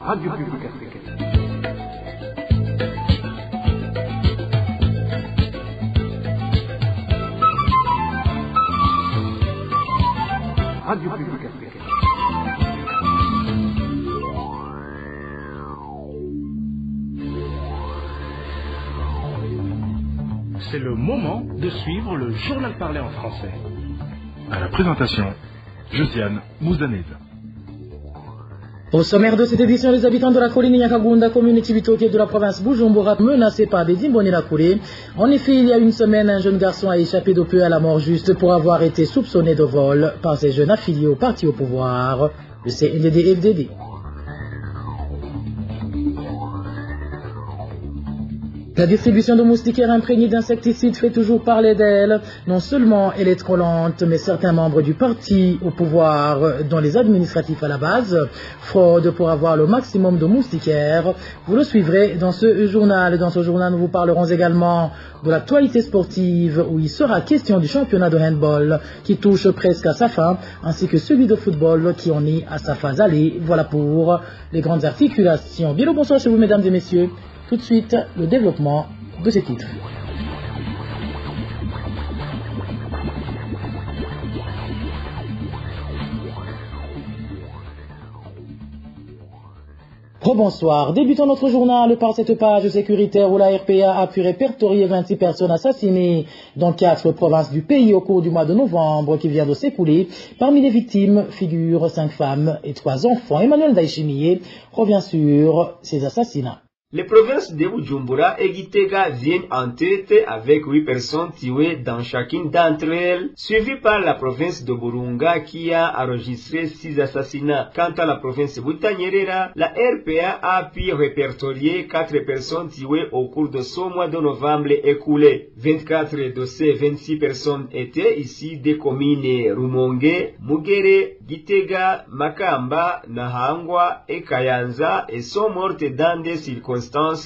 Radio Publique Africaine. Radio Publique Africaine. C'est le moment de suivre le journal parlé en français. À la présentation, Josiane Mouzanez. Au sommaire de cette édition, les habitants de la colline Nyakagunda, commune Chibitoke de la province Bujumbura, menacés par des Imbonerakure. En effet, il y a une semaine, un jeune garçon a échappé de peu à la mort juste pour avoir été soupçonné de vol par ses jeunes affiliés au parti au pouvoir, le CNDD-FDD. La distribution de moustiquaires imprégnés d'insecticides fait toujours parler d'elle. Non seulement elle est trop lente, mais certains membres du parti au pouvoir, dont les administratifs à la base, fraudent pour avoir le maximum de moustiquaires. Vous le suivrez dans ce journal. Dans ce journal, nous vous parlerons également de l'actualité sportive, où il sera question du championnat de handball qui touche presque à sa fin, ainsi que celui de football qui en est à sa phase aller. Voilà pour les grandes articulations. Bien le bonsoir chez vous, mesdames et messieurs. Tout de suite, le développement de ces titres. Rebonsoir. Débutons notre journal par cette page sécuritaire où la RPA a pu répertorier 26 personnes assassinées dans 4 provinces du pays au cours du mois de novembre qui vient de s'écouler. Parmi les victimes figurent 5 femmes et 3 enfants. Emmanuel Daishimiye revient sur ces assassinats. Les provinces de Bujumbura et Gitega viennent en tête avec 8 personnes tuées dans chacune d'entre elles, suivies par la province de Burunga qui a enregistré 6 assassinats. Quant à la province de Butanyerera, la RPA a pu répertorier 4 personnes tuées au cours de ce mois de novembre écoulé. 24 de ces 26 personnes étaient ici des communes Rumonge, Mugere, Gitega, Makamba, Nahangwa et Kayanza et sont mortes dans des circonstances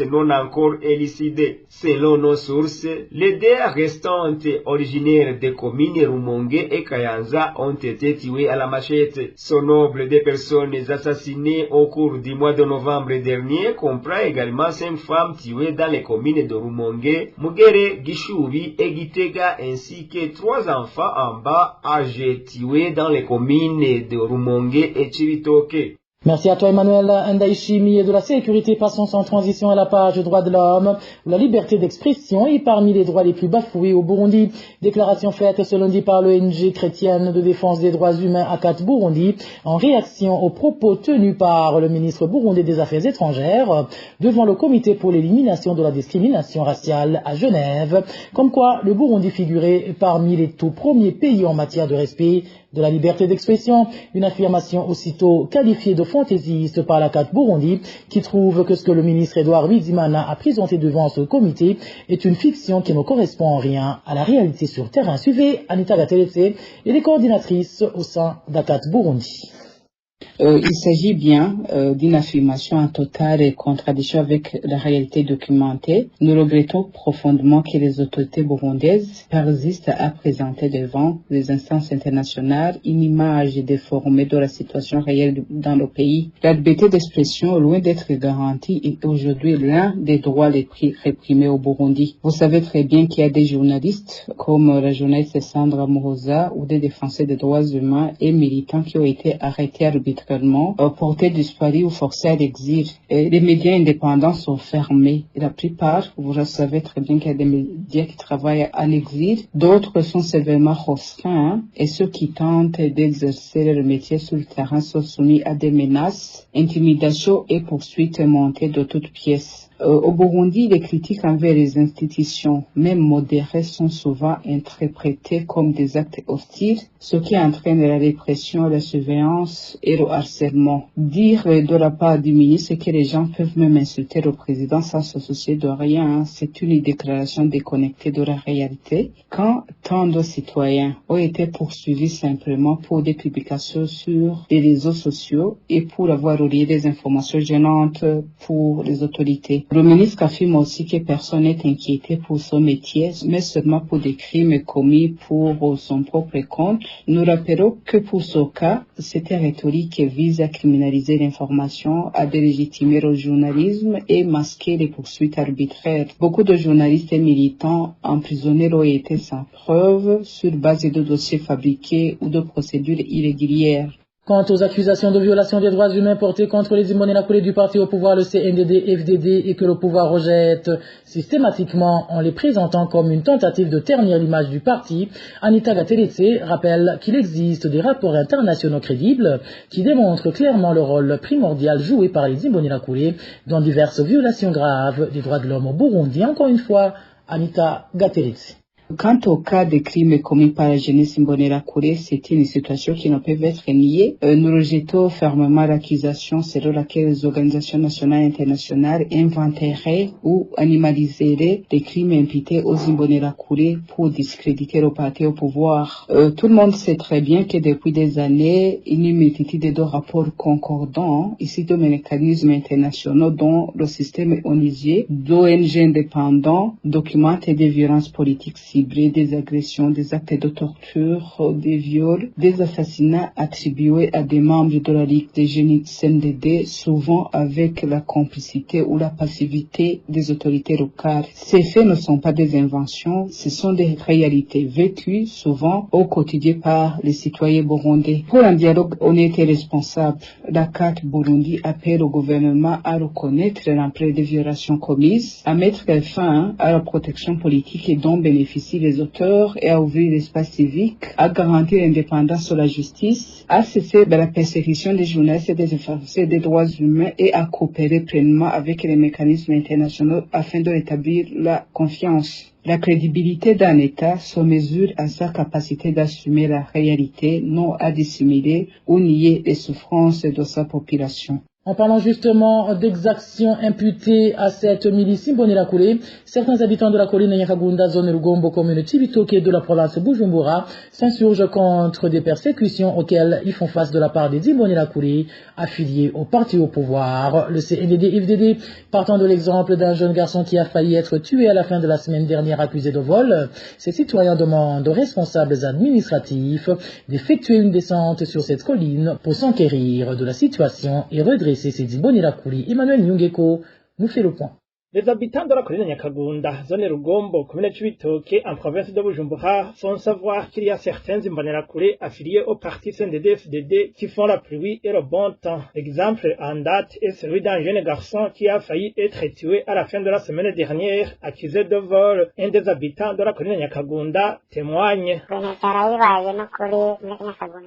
non encore élucidées. Selon nos sources, les 2 restantes originaires des communes Rumonge et Kayanza ont été tuées à la machette. Ce nombre de personnes assassinées au cours du mois de novembre dernier comprend également 5 femmes tuées dans les communes de Rumonge, Mugere, Gishubi et Gitega ainsi que 3 enfants en bas âgés tués dans les communes de Rumonge et Chibitoke. Merci à toi Emmanuel Ndaishimi. Et de la sécurité, passons sans transition à la page droits de l'homme, où la liberté d'expression est parmi les droits les plus bafoués au Burundi. Déclaration faite ce lundi par l'ONG chrétienne de défense des droits humains ACAT Burundi, en réaction aux propos tenus par le ministre burundais des Affaires étrangères devant le comité pour l'élimination de la discrimination raciale à Genève, comme quoi le Burundi figurait parmi les tout premiers pays en matière de respect de la liberté d'expression, une affirmation aussitôt qualifiée de fantaisiste par la CAT Burundi, qui trouve que ce que le ministre Edouard Bizimana a présenté devant ce comité est une fiction qui ne correspond en rien à la réalité sur terrain. Suivez Anita Gateletse et les coordinatrices au sein d'ACAT Burundi. Il s'agit bien d'une affirmation en totale contradiction avec la réalité documentée. Nous regrettons profondément que les autorités burundaises persistent à présenter devant les instances internationales une image déformée de la situation réelle dans le pays. La liberté d'expression, loin d'être garantie, est aujourd'hui l'un des droits les plus réprimés au Burundi. Vous savez très bien qu'il y a des journalistes comme la journaliste Sandra Muhoza ou des défenseurs des droits humains et militants qui ont été arrêtés arbitrairement, portés disparus ou forcés à l'exil. Les médias indépendants sont fermés. Et la plupart, vous le savez très bien qu'il y a des médias qui travaillent en exil. D'autres sont sévèrement restreints et ceux qui tentent d'exercer leur métier sur le terrain sont soumis à des menaces, intimidations et poursuites montées de toutes pièces. Au Burundi, les critiques envers les institutions, même modérées, sont souvent interprétées comme des actes hostiles, ce qui entraîne la répression, la surveillance et le harcèlement. Dire de la part du ministre que les gens peuvent même insulter le président sans se soucier de rien, c'est une déclaration déconnectée de la réalité. Quand tant de citoyens ont été poursuivis simplement pour des publications sur les réseaux sociaux et pour avoir relié des informations gênantes pour les autorités. Le ministre affirme aussi que personne n'est inquiété pour son métier, mais seulement pour des crimes commis pour son propre compte. Nous rappelons que pour ce cas, cette rhétorique vise à criminaliser l'information, à délégitimer le journalisme et masquer les poursuites arbitraires. Beaucoup de journalistes et militants emprisonnés ont été sans preuve sur base de dossiers fabriqués ou de procédures irrégulières. Quant aux accusations de violation des droits humains portées contre les Imbonerakure du parti au pouvoir, le CNDD-FDD, et que le pouvoir rejette systématiquement en les présentant comme une tentative de ternir l'image du parti, Anita Gateletse rappelle qu'il existe des rapports internationaux crédibles qui démontrent clairement le rôle primordial joué par les Imbonerakure dans diverses violations graves des droits de l'homme au Burundi. Encore une fois, Anita Gateletse. Quant au cas des crimes commis par la jeunesse Imbonerakure, c'est une situation qui ne peut être niée. Nous rejetons fermement l'accusation selon laquelle les organisations nationales et internationales inventeraient ou animaliseraient des crimes imputés aux Imbonerakure pour discréditer le parti au pouvoir. Tout le monde sait très bien que depuis des années, une multitude de rapports concordants, ici de mécanismes internationaux dont le système onusien, d'ONG indépendants, documentent des violences politiques des agressions, des actes de torture, des viols, des assassinats attribués à des membres de la Ligue des jeunes CNDD, souvent avec la complicité ou la passivité des autorités locales. Ces faits ne sont pas des inventions, ce sont des réalités vécues souvent au quotidien par les citoyens burundais. Pour un dialogue honnête et responsable, la carte Burundi appelle au gouvernement à reconnaître l'ampleur des violations commises, à mettre fin à la protection politique et dont bénéficient les auteurs et à ouvrir l'espace civique, à garantir l'indépendance de la justice, à cesser de la persécution des journalistes et des défenseurs des droits humains et à coopérer pleinement avec les mécanismes internationaux afin de rétablir la confiance. La crédibilité d'un État se mesure à sa capacité d'assumer la réalité, non à dissimuler ou nier les souffrances de sa population. En parlant justement d'exactions imputées à cette milice Imbonerakure, certains habitants de la colline Nyakagunda, zone Rugombo, commune Chibitoke de la province Bujumbura, s'insurgent contre des persécutions auxquelles ils font face de la part des Imbonerakure affiliés au parti au pouvoir. Le CNDD-FDD, partant de l'exemple d'un jeune garçon qui a failli être tué à la fin de la semaine dernière accusé de vol, ces citoyens demandent aux responsables administratifs d'effectuer une descente sur cette colline pour s'enquérir de la situation et redresser ces Imbonerakure. Emmanuel Nyungeko nous fait le point. Les habitants de la colline Nyakagunda, zone Rugombo, commune Chibitoke, en province de Bujumbura, font savoir qu'il y a certains Imbonerakure affiliés au parti CNDD-FDD qui font la pluie et le bon temps. L'exemple en date est celui d'un jeune garçon qui a failli être tué à la fin de la semaine dernière, accusé de vol. Un des habitants de la colline Nyakagunda témoigne.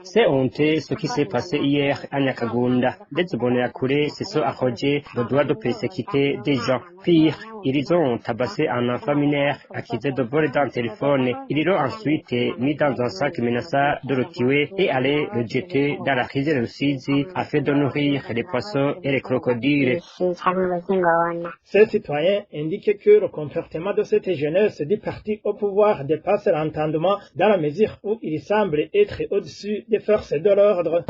C'est honteux ce qui s'est passé hier à Nyakagunda. Des Imbonerakure se sont arrogés le droit de persécuter des gens. Pire, ils ont tabassé un enfant mineur accusé de voler d'un téléphone. Ils l'ont ensuite mis dans un sac menaçant de le tuer et aller le jeter dans la rivière Rusizi afin de nourrir les poissons et les crocodiles. Ces citoyens indiquent que le comportement de cette jeunesse du parti au pouvoir dépasse l'entendement dans la mesure où il semble être au-dessus des forces de l'ordre.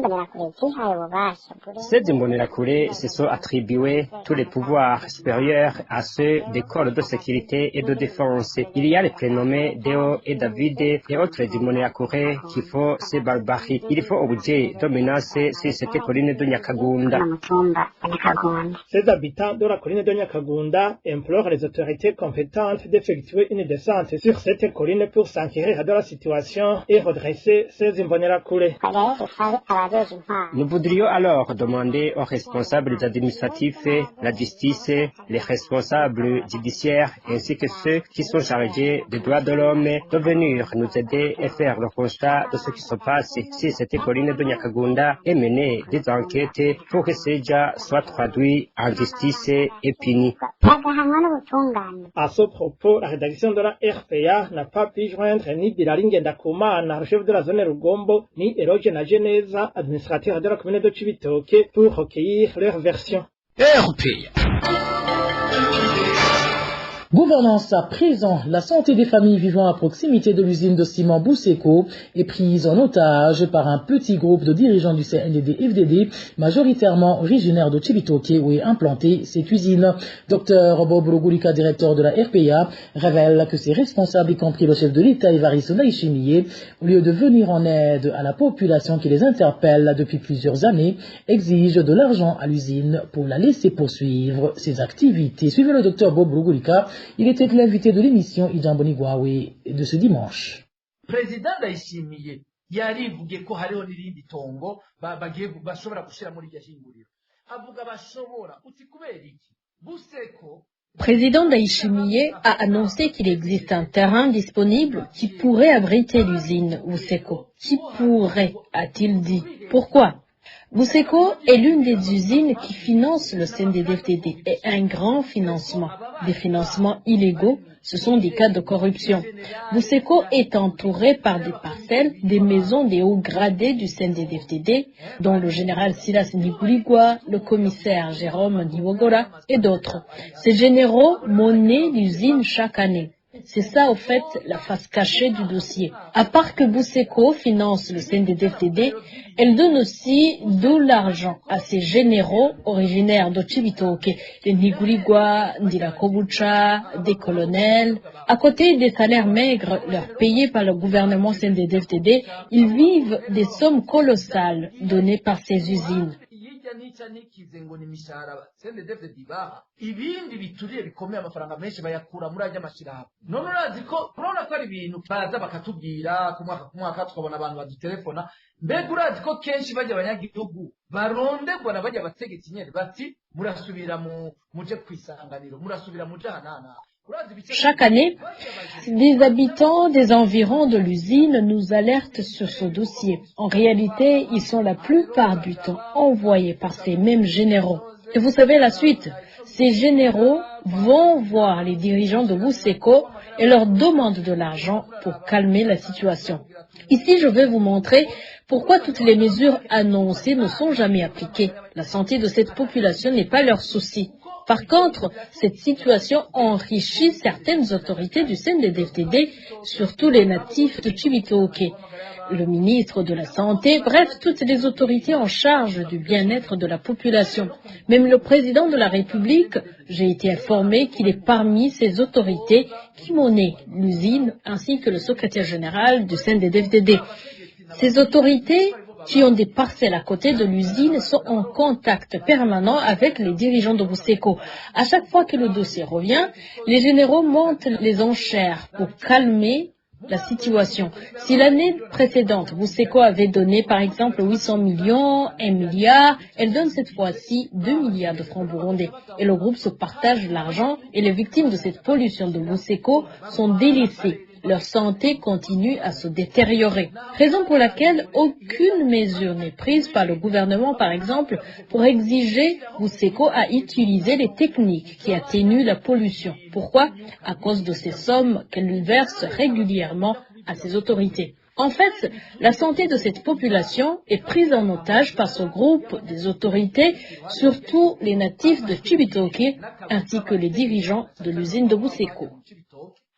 Ces Imbonerakure se sont attribués tous les pouvoirs supérieurs à ceux des corps de sécurité et de défense. Il y a les prénommés Deo et David et autres Imbonerakure qui font ces barbaries. Il faut obliger de menacer sur cette colline de Nyakagunda. Ces habitants de la colline de Nyakagunda implorent les autorités compétentes d'effectuer une descente sur cette colline pour s'enquérir de la situation et redresser ces Imbonerakure. Nous voudrions alors demander aux responsables administratifs, la justice, les responsables judiciaires ainsi que ceux qui sont chargés des droits de l'homme de venir nous aider et faire le constat de ce qui se passe sur cette colline de Nyakagunda et mener des enquêtes pour que ces gens soient traduits en justice et punis. À ce propos, la rédaction de la RPA n'a pas pu joindre ni Bilali Ngendakumana, le chef de la zone Rugombo, ni Eloge Nageneza, administrateur de la commune de Chibitoke, pour recueillir leur version. RPA. Gouvernance à présent, la santé des familles vivant à proximité de l'usine de ciment Bousseko est prise en otage par un petit groupe de dirigeants du CNDD-FDD, majoritairement originaires de Cibitoke où est implantée cette usine. Dr Bob Rogulika, directeur de la RPA, révèle que ses responsables, y compris le chef de l'État Évariste Ndayishimiye, au lieu de venir en aide à la population qui les interpelle depuis plusieurs années, exigent de l'argent à l'usine pour la laisser poursuivre ses activités. Suivez le Dr Bob Rogulika. Il était l'invité de l'émission Ijamboni Gwawe de ce dimanche. Président Ndayishimiye yarivuge ko hariho n'irindi tongo bagiye bashobora gushira muri iryo hinguriro avuga bashobora uti kubera iki Bousseko. Président Ndayishimiye a annoncé qu'il existe un terrain disponible qui pourrait abriter l'usine Bousseko. Qui pourrait, a-t-il dit. Pourquoi? Bousseko est l'une des usines qui finance le CNDD-FDD et un grand financement. Des financements illégaux, ce sont des cas de corruption. Bousseko est entouré par des parcelles, des maisons des hauts gradés du CNDD-FDD, dont le général Silas Niguligwa, le commissaire Jérôme Niwogora et d'autres. Ces généraux monnaient l'usine chaque année. C'est ça, au fait, la face cachée du dossier. À part que Bousseko finance le CNDD-FDD, elle donne aussi de l'argent à ses généraux originaires de Cibitoke, des Niguligwa, Ndirakobucha, des colonels. À côté des salaires maigres leur payés par le gouvernement CNDD-FDD, ils vivent des sommes colossales données par ces usines. Ibindi bituriye bikomeye amafaranga menshi bayakura muri ajya mashirahamwe none urazi ko urabona ko ari ibintu baza bakatubwira ku mwaka tukabona abantu badutelefona mbega urazi ko kenshi bajya abanyagihugu barondegwa na bajya bategetsi nyene bati murasubira muje kwisanganiro murasubira muje hanana. Chaque année, des habitants des environs de l'usine nous alertent sur ce dossier. En réalité, ils sont la plupart du temps envoyés par ces mêmes généraux. Et vous savez la suite, ces généraux vont voir les dirigeants de Bousseko et leur demandent de l'argent pour calmer la situation. Ici, je vais vous montrer pourquoi toutes les mesures annoncées ne sont jamais appliquées. La santé de cette population n'est pas leur souci. Par contre, cette situation enrichit certaines autorités du CNDD-FDD, surtout les natifs de Cibitoke, le ministre de la Santé, bref, toutes les autorités en charge du bien-être de la population. Même le président de la République, j'ai été informé qu'il est parmi ces autorités qui monnaient l'usine, ainsi que le secrétaire général du CNDD-FDD. Ces autorités qui ont des parcelles à côté de l'usine sont en contact permanent avec les dirigeants de Bousseko. À chaque fois que le dossier revient, les généraux montent les enchères pour calmer la situation. Si l'année précédente, Bousseko avait donné par exemple 800 millions, 1 milliard, elle donne cette fois-ci 2 milliards de francs burundais. Et le groupe se partage l'argent et les victimes de cette pollution de Bousseko sont délaissées. Leur santé continue à se détériorer. Raison pour laquelle aucune mesure n'est prise par le gouvernement, par exemple, pour exiger Bousseko à utiliser les techniques qui atténuent la pollution. Pourquoi? À cause de ces sommes qu'elle verse régulièrement à ses autorités. En fait, la santé de cette population est prise en otage par ce groupe des autorités, surtout les natifs de Cibitoke, ainsi que les dirigeants de l'usine de Bousseko.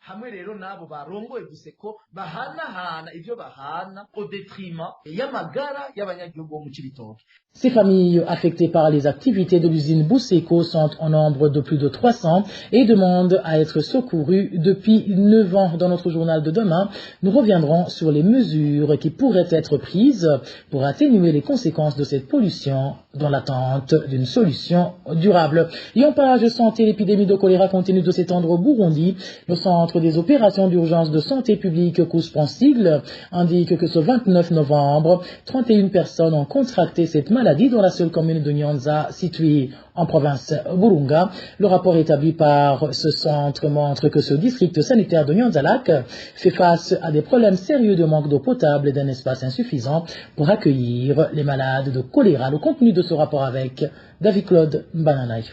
Hamwe rero nabo barongoye Bousseko bahanahana ivyo bahana au détriment y'amagara y'abanyagihugu bo mu Cibitoke. Ces familles affectées par les activités de l'usine Bousseko sont en nombre de plus de 300 et demandent à être secourues depuis 9 ans. Dans notre journal de demain, nous reviendrons sur les mesures qui pourraient être prises pour atténuer les conséquences de cette pollution dans l'attente d'une solution durable. Et en page santé, l'épidémie de choléra continue de s'étendre au Burundi. Le centre des opérations d'urgence de santé publique, COUSPAN-SIGLE, indique que ce 29 novembre, 31 personnes ont contracté cette maladie dans la seule commune de Nyanza, située en province Burunga. Le rapport établi par ce centre montre que ce district sanitaire de Nyanza-Lac fait face à des problèmes sérieux de manque d'eau potable et d'un espace insuffisant pour accueillir les malades de choléra. Le contenu de ce rapport avec David Claude Bananay.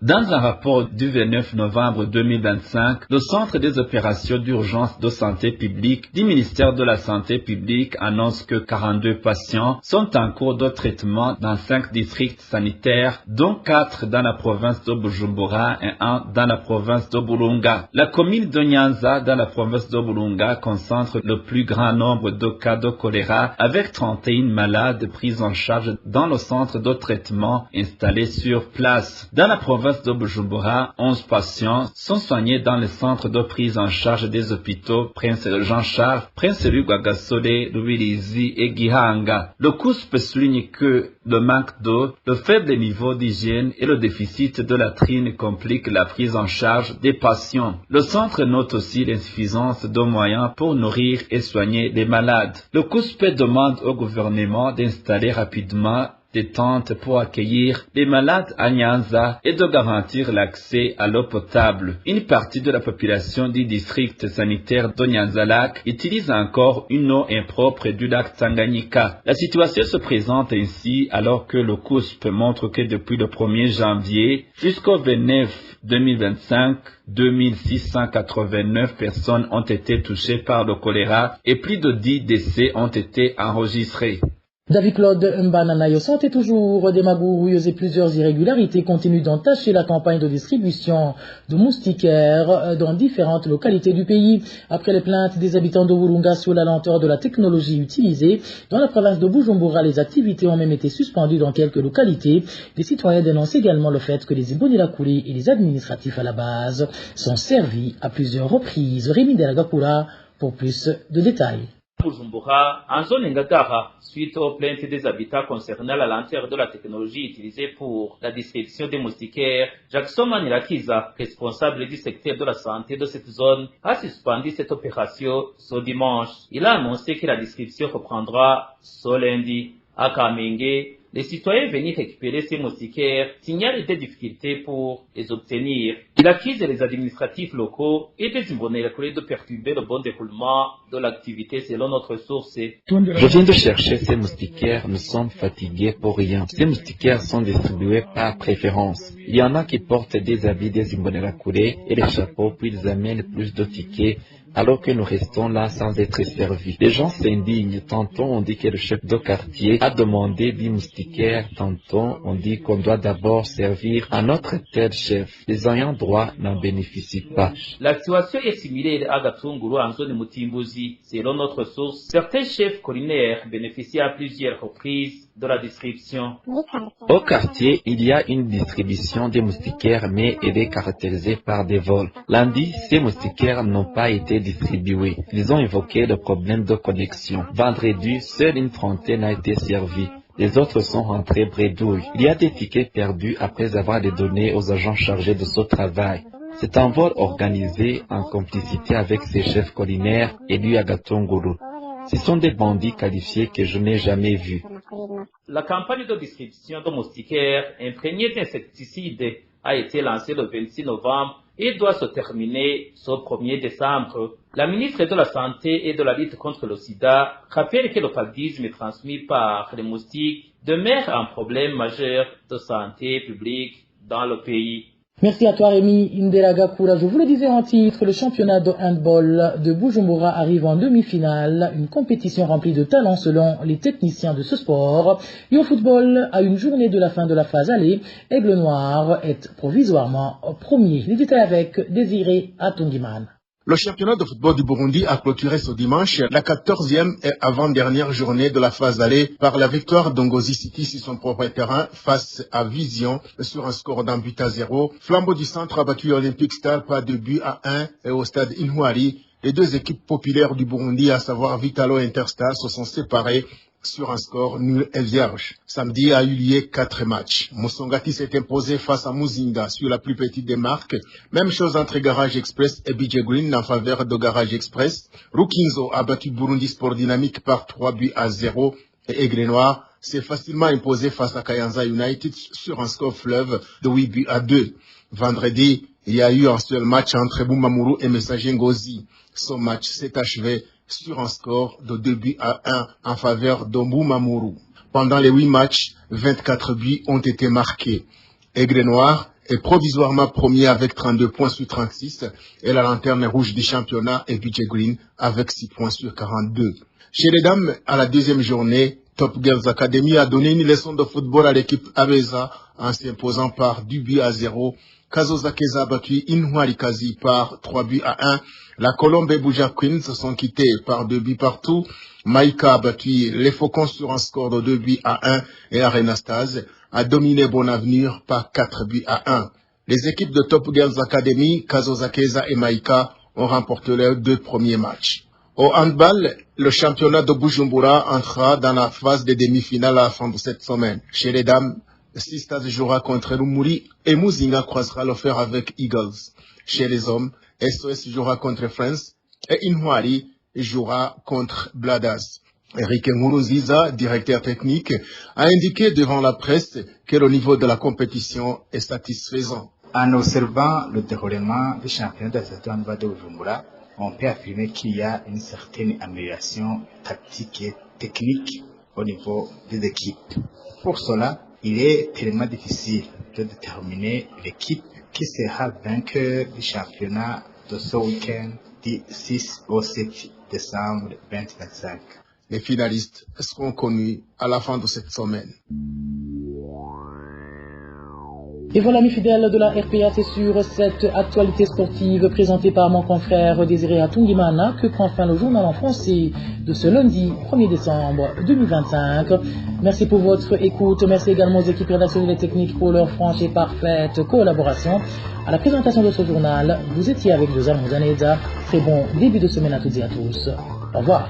Dans un rapport du 29 novembre 2025, le Centre des opérations d'urgence de santé publique du ministère de la Santé publique annonce que 42 patients sont en cours de traitement dans 5 districts sanitaires, dont 4 dans la province de Bujumbura et 1 dans la province de Burunga. La commune de Nyanza dans la province de Burunga concentre le plus grand nombre de cas de choléra avec 31 malades pris en charge dans le centre de traitement installé sur place. Dans la province de Bujumbura, 11 patients sont soignés dans le centre de prise en charge des hôpitaux Prince Jean-Charles, Prince Rwagasore, Rubirizi et Gihanga. Le CUSP souligne que le manque d'eau, le faible niveau d'hygiène et le déficit de latrines compliquent la prise en charge des patients. Le centre note aussi l'insuffisance de moyens pour nourrir et soigner les malades. Le CUSP demande au gouvernement d'installer rapidement des tentes pour accueillir les malades à Nyanza et de garantir l'accès à l'eau potable. Une partie de la population du district sanitaire de Nyanza-Lac utilise encore une eau impropre du lac Tanganyika. La situation se présente ainsi alors que le CUSP montre que depuis le 1er janvier jusqu'au 29 2025, 2689 personnes ont été touchées par le choléra et plus de 10 décès ont été enregistrés. David Claude Mbananayo sentait toujours des magouilles et plusieurs irrégularités continuent d'entacher la campagne de distribution de moustiquaires dans différentes localités du pays. Après les plaintes des habitants de Burunga sur la lenteur de la technologie utilisée, dans la province de Bujumbura, les activités ont même été suspendues dans quelques localités. Les citoyens dénoncent également le fait que les Imbonerakure et les administratifs à la base sont servis à plusieurs reprises. Rémi Delagakura pour plus de détails. Bujumbura, en zone Ngagara, suite aux plaintes des habitants concernant la lenteur de la technologie utilisée pour la distribution des moustiquaires, Jackson Manirakiza, responsable du secteur de la santé de cette zone, a suspendu cette opération ce dimanche. Il a annoncé que la distribution reprendra ce lundi. À Kamenge, les citoyens venus récupérer ces moustiquaires signalent des difficultés pour les obtenir. Il accuse les administratifs locaux et des Imbonerakure de perturber le bon déroulement de l'activité selon notre source. Je viens de chercher ces moustiquaires, nous sommes fatigués pour rien. Ces moustiquaires sont distribués par préférence. Il y en a qui portent des habits des Imbonerakure et des chapeaux puis ils amènent plus de tickets alors que nous restons là sans être servis. Les gens s'indignent. Tantôt on dit que le chef de quartier a demandé des moustiquaires, tantôt on dit qu'on doit d'abord servir à notre tel chef. Les ayants droit n'en bénéficient pas. La situation est similaire à Gatunguru en zone Mutimbuzi. Selon notre source, certains chefs culinaires bénéficient à plusieurs reprises de la distribution. Au quartier, il y a une distribution des moustiquaires, mais elle est caractérisée par des vols. Lundi, ces moustiquaires n'ont pas été distribués. Ils ont évoqué le problème de connexion. Vendredi, seule une trentaine a été servie. Les autres sont rentrés bredouilles. Il y a des tickets perdus après avoir les données aux agents chargés de ce travail. C'est un vol organisé en complicité avec ces chefs culinaires élus à Gatunguru. Ce sont des bandits qualifiés que je n'ai jamais vus. La campagne de distribution de moustiquaires imprégnés d'insecticides a été lancée le 26 novembre et doit se terminer ce 1er décembre. La ministre de la Santé et de la lutte contre le sida rappelle que le paludisme transmis par les moustiques demeure un problème majeur de santé publique dans le pays. Merci à toi Rémi Ndelagakura. Je vous le disais en titre, le championnat de handball de Bujumbura arrive en demi-finale, une compétition remplie de talents selon les techniciens de ce sport. Et au football, à une journée de la fin de la phase aller, Aigle Noir est provisoirement premier. Les détails avec Désiré Atungiman. Le championnat de football du Burundi a clôturé ce dimanche la 14e et avant-dernière journée de la phase aller par la victoire d'Ongozi City sur son propre terrain face à Vision sur un score d'un but à 0. Flambeau du Centre a battu Olympic Star par 2 buts à 1 et au stade Inouari. Les deux équipes populaires du Burundi, à savoir Vitalo et Interstar, se sont séparées sur un score nul et vierge. Samedi a eu lieu 4 matchs. Musongati s'est imposé face à Muzinga sur la plus petite des marques. Même chose entre Garage Express et BJ Green en faveur de Garage Express. Rukinzo a battu Burundi Sport Dynamique par 3 buts à 0 et Aigle Noir s'est facilement imposé face à Kayanza United sur un score fleuve de 8 buts à 2. Vendredi, il y a eu un seul match entre Bumamuru et Messager Ngozi. Ce match s'est achevé sur un score de 2 buts à 1 en faveur d'Ombumamuru. Pendant les 8 matchs, 24 buts ont été marqués. Aigle Noir est provisoirement premier avec 32 points sur 36 et la lanterne rouge du championnat est Budget Green avec 6 points sur 42. Chez les dames, à la deuxième journée, Top Girls Academy a donné une leçon de football à l'équipe Abeza en s'imposant par 2-0. Kazozakeza a battu Inhuarikazi par 3-1. La Colombe et Buja Queens se sont quittés par 2 partout. Maïka a battu les Faucons sur un score de 2-1 et Arenastase a dominé Bonavenir par 4-1. Les équipes de Top Girls Academy, Kazozakeza et Maïka, ont remporté leurs 2 premiers matchs. Au handball, le championnat de Bujumbura entra dans la phase des demi-finales à la fin de cette semaine. Chez les dames, Sistas jouera contre Lumuri et Muzinga croisera le fer avec Eagles. Chez les hommes, SOS jouera contre France et Inhuari jouera contre Bladas. Eric Nguruziza, directeur technique, a indiqué devant la presse que le niveau de la compétition est satisfaisant. En observant le déroulement du championnat de cette handball de Bujumbura, on peut affirmer qu'il y a une certaine amélioration tactique et technique au niveau des équipes. Pour cela, il est tellement difficile de déterminer l'équipe qui sera vainqueur du championnat de ce week-end du 6 au 7 décembre 2025. Les finalistes seront connus à la fin de cette semaine. Et voilà mes fidèles de la RPA, c'est sur cette actualité sportive présentée par mon confrère Désiré Atungimana que prend fin le journal en français de ce lundi 1er décembre 2025. Merci pour votre écoute, merci également aux équipes rédactionnelles et techniques pour leur franche et parfaite collaboration. À la présentation de ce journal, vous étiez avec Joseph Mouzaneza. Très bon début de semaine à toutes et à tous. Au revoir.